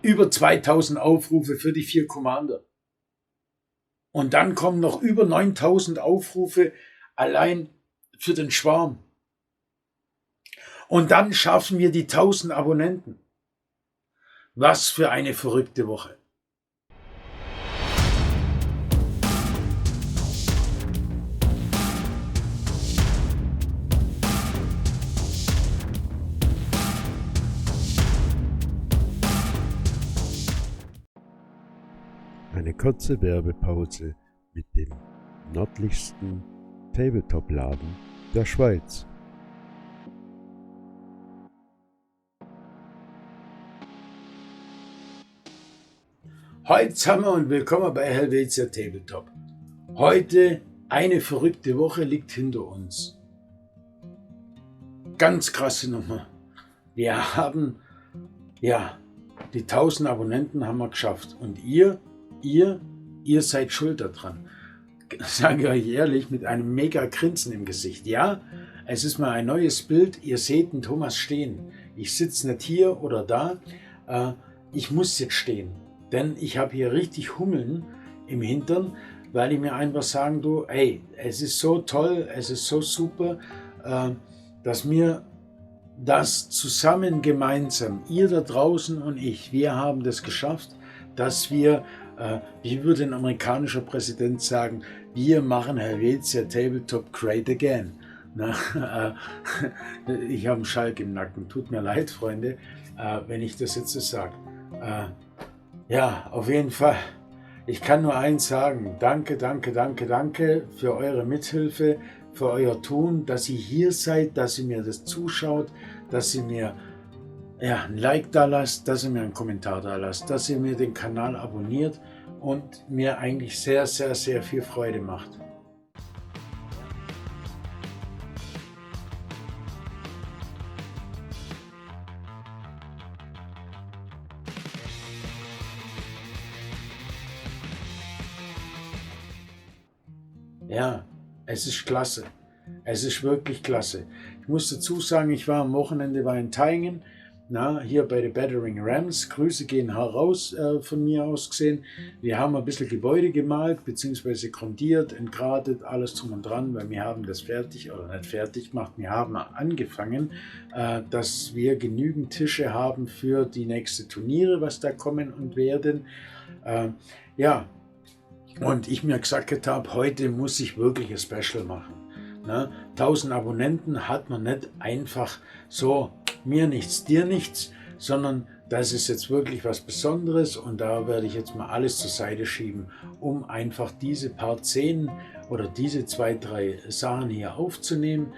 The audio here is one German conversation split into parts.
über 2000 Aufrufe für die 4 Commander. Und dann kommen noch über 9000 Aufrufe allein für den Schwarm. Und dann schaffen wir die 1000 Abonnenten. Was für eine verrückte Woche. Eine kurze Werbepause mit dem nördlichsten Tabletop-Laden der Schweiz. Heute zusammen und willkommen bei Helvetia Tabletop. Heute eine verrückte Woche liegt hinter uns. Ganz krasse Nummer. Wir haben, die 1000 Abonnenten haben wir geschafft. Und ihr seid schuld daran. Sage ich euch ehrlich, mit einem mega Grinsen im Gesicht. Ja, es ist mal ein neues Bild. Ihr seht den Thomas stehen. Ich sitze nicht hier oder da. Ich muss jetzt stehen. Denn ich habe hier richtig Hummeln im Hintern, weil ich mir einfach sagen tue, ey, es ist so toll, es ist so super, dass wir das zusammen gemeinsam, ihr da draußen und ich, wir haben das geschafft, dass wir, wie würde ein amerikanischer Präsident sagen, wir machen Helvetia Tabletop great again. Na, ich habe einen Schalk im Nacken, tut mir leid, Freunde, wenn ich das jetzt so sage. Ja, auf jeden Fall. Ich kann nur eins sagen. Danke für eure Mithilfe, für euer Tun, dass ihr hier seid, dass ihr mir das zuschaut, dass ihr mir ein Like da lasst, dass ihr mir einen Kommentar da lasst, dass ihr mir den Kanal abonniert und mir eigentlich sehr, sehr, sehr viel Freude macht. Ja, es ist klasse. Es ist wirklich klasse. Ich muss dazu sagen, ich war am Wochenende in Thaingen, hier bei den Battering Rams. Grüße gehen heraus von mir aus gesehen. Wir haben ein bisschen Gebäude gemalt, beziehungsweise grundiert, entgratet, alles drum und dran, weil wir haben das fertig oder nicht fertig gemacht. Wir haben angefangen, dass wir genügend Tische haben für die nächsten Turniere, was da kommen und werden. Und ich mir gesagt habe, heute muss ich wirklich ein Special machen. 1000 Abonnenten hat man nicht einfach so, mir nichts, dir nichts, sondern das ist jetzt wirklich was Besonderes und da werde ich jetzt mal alles zur Seite schieben, um einfach diese paar 10 oder diese 2, 3 Sachen hier aufzunehmen,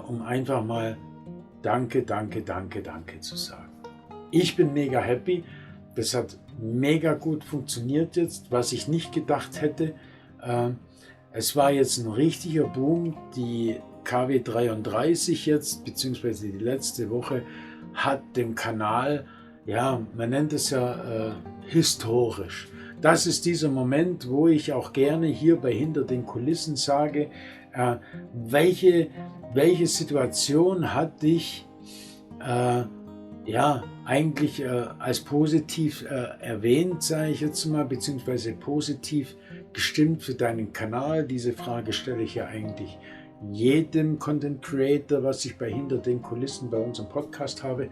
um einfach mal Danke zu sagen. Ich bin mega happy. Das hat mega gut funktioniert jetzt, was ich nicht gedacht hätte. Es war jetzt ein richtiger Boom. Die KW 33 jetzt, beziehungsweise die letzte Woche, hat dem Kanal, man nennt es historisch. Das ist dieser Moment, wo ich auch gerne hier bei Hinter den Kulissen sage, welche Situation hat dich eigentlich als positiv erwähnt, sage ich jetzt mal, beziehungsweise positiv gestimmt für deinen Kanal. Diese Frage stelle ich ja eigentlich jedem Content Creator, was ich bei Hinter den Kulissen bei unserem Podcast habe.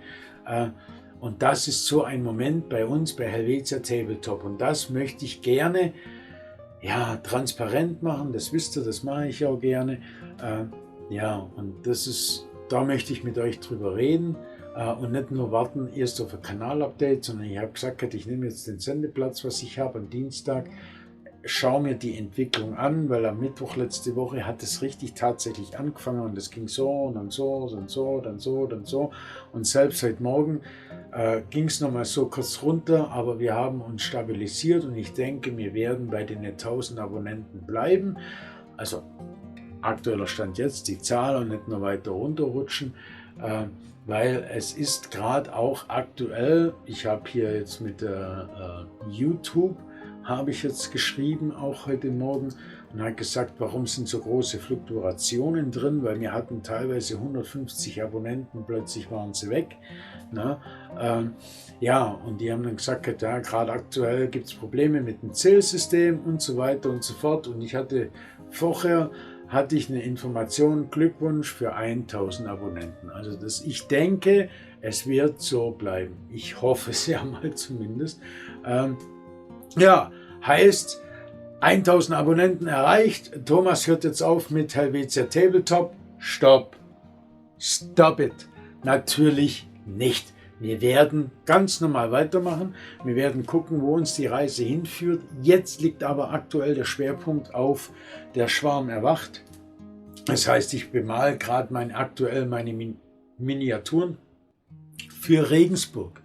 Und das ist so ein Moment bei uns, bei Helvetia Tabletop. Und das möchte ich gerne transparent machen. Das wisst ihr, das mache ich auch gerne. Und da möchte ich mit euch drüber reden. Und nicht nur warten erst auf ein Kanal-Update, sondern ich habe gesagt, ich nehme jetzt den Sendeplatz, was ich habe am Dienstag, schaue mir die Entwicklung an, weil am Mittwoch letzte Woche hat es richtig tatsächlich angefangen und es ging so und dann so, dann so und selbst heute Morgen ging es nochmal so kurz runter, aber wir haben uns stabilisiert und ich denke, wir werden bei den 1000 Abonnenten bleiben, also aktueller Stand jetzt, die Zahl und nicht nur weiter runterrutschen, weil es ist gerade auch aktuell, ich habe hier jetzt mit YouTube, habe ich jetzt geschrieben, auch heute Morgen, und hat gesagt, warum sind so große Fluktuationen drin, weil wir hatten teilweise 150 Abonnenten, plötzlich waren sie weg. Ne? Ja, und die haben dann gesagt, ja, gerade aktuell gibt es Probleme mit dem Zählsystem und so weiter und so fort. Und vorher hatte ich eine Information, Glückwunsch für 1000 Abonnenten. Also ich denke, es wird so bleiben. Ich hoffe es ja mal zumindest. Ja, heißt 1000 Abonnenten erreicht. Thomas hört jetzt auf mit Helvetia Tabletop. Stopp. Stop it. Natürlich nicht. Wir werden ganz normal weitermachen. Wir werden gucken, wo uns die Reise hinführt. Jetzt liegt aber aktuell der Schwerpunkt auf der Schwarm erwacht. Das heißt, ich bemale gerade aktuell meine Miniaturen für Regensburg.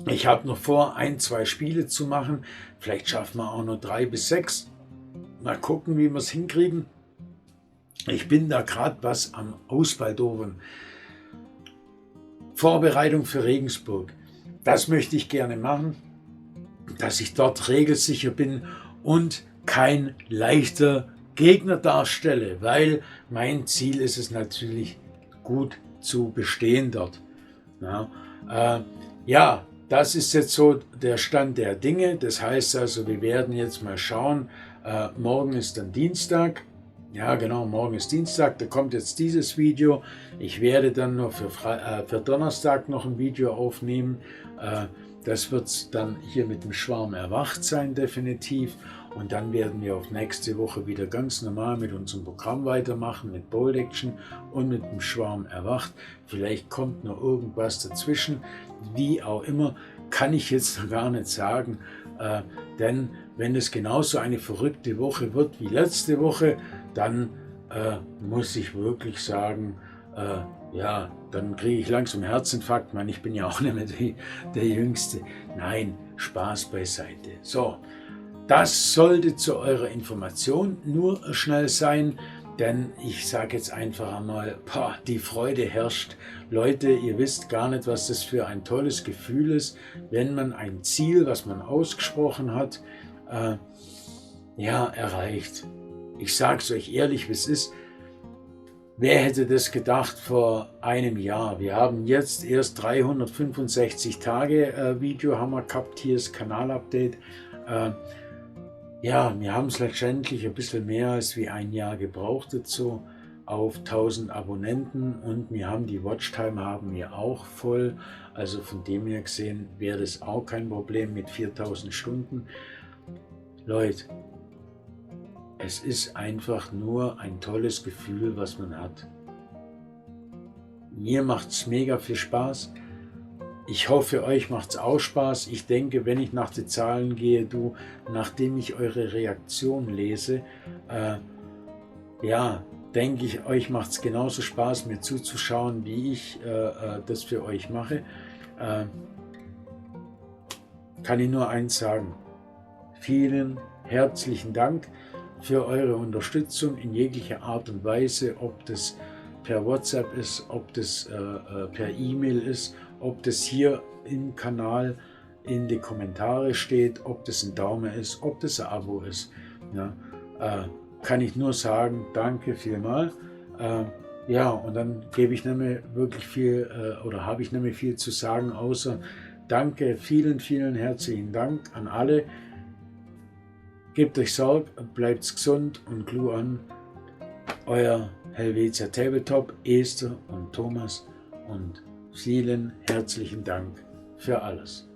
Ich habe noch vor, 1-2 Spiele zu machen. Vielleicht schaffen wir auch nur 3 bis 6. Mal gucken, wie wir es hinkriegen. Ich bin da gerade was am Ausbaldowern. Vorbereitung für Regensburg. Das möchte ich gerne machen, dass ich dort regelsicher bin und kein leichter Gegner darstelle, weil mein Ziel ist es natürlich, gut zu bestehen dort. Ja, das ist jetzt so der Stand der Dinge. Das heißt also, wir werden jetzt mal schauen. Morgen ist dann Dienstag. Ja, genau, morgen ist Dienstag. Da kommt jetzt dieses Video. Ich werde dann noch für Donnerstag noch ein Video aufnehmen. Das wird dann hier mit dem Schwarm erwacht sein, definitiv. Und dann werden wir auf nächste Woche wieder ganz normal mit unserem Programm weitermachen, mit Bold Action und mit dem Schwarm erwacht. Vielleicht kommt noch irgendwas dazwischen. Wie auch immer, kann ich jetzt noch gar nicht sagen. Denn wenn es genauso eine verrückte Woche wird wie letzte Woche, dann muss ich wirklich sagen, ja, dann kriege ich langsam Herzinfarkt. Ich meine, ich bin ja auch nicht mehr der Jüngste. Nein, Spaß beiseite. So, das sollte zu eurer Information nur schnell sein, denn ich sage jetzt einfach einmal, die Freude herrscht. Leute, ihr wisst gar nicht, was das für ein tolles Gefühl ist, wenn man ein Ziel, was man ausgesprochen hat, ja, erreicht. Ich sage es euch ehrlich, wie es ist. Wer hätte das gedacht vor einem Jahr? Wir haben jetzt erst 365 Tage Video haben wir gehabt, hier ist Kanalupdate. Ja, wir haben es letztendlich ein bisschen mehr als wie ein Jahr gebraucht dazu auf 1000 Abonnenten und wir haben die Watchtime haben wir auch voll. Also von dem her gesehen wäre das auch kein Problem mit 4000 Stunden. Leute, es ist einfach nur ein tolles Gefühl, was man hat. Mir macht es mega viel Spaß. Ich hoffe, euch macht es auch Spaß. Ich denke, wenn ich nach den Zahlen gehe, nachdem ich eure Reaktion lese, ja, denke ich, euch macht es genauso Spaß, mir zuzuschauen, wie ich das für euch mache. Kann ich nur eins sagen. Vielen herzlichen Dank für eure Unterstützung in jeglicher Art und Weise, ob das per WhatsApp ist, ob das per E-Mail ist, ob das hier im Kanal in die Kommentare steht, ob das ein Daumen ist, ob das ein Abo ist. Ja, kann ich nur sagen, danke vielmal. Ja, und dann gebe ich nicht mehr wirklich viel oder habe ich nicht mehr viel zu sagen, außer danke, vielen, vielen herzlichen Dank an alle. Gebt euch Sorge, bleibt gesund und Glu an. Euer Helvetia Tabletop, Esther und Thomas und vielen herzlichen Dank für alles.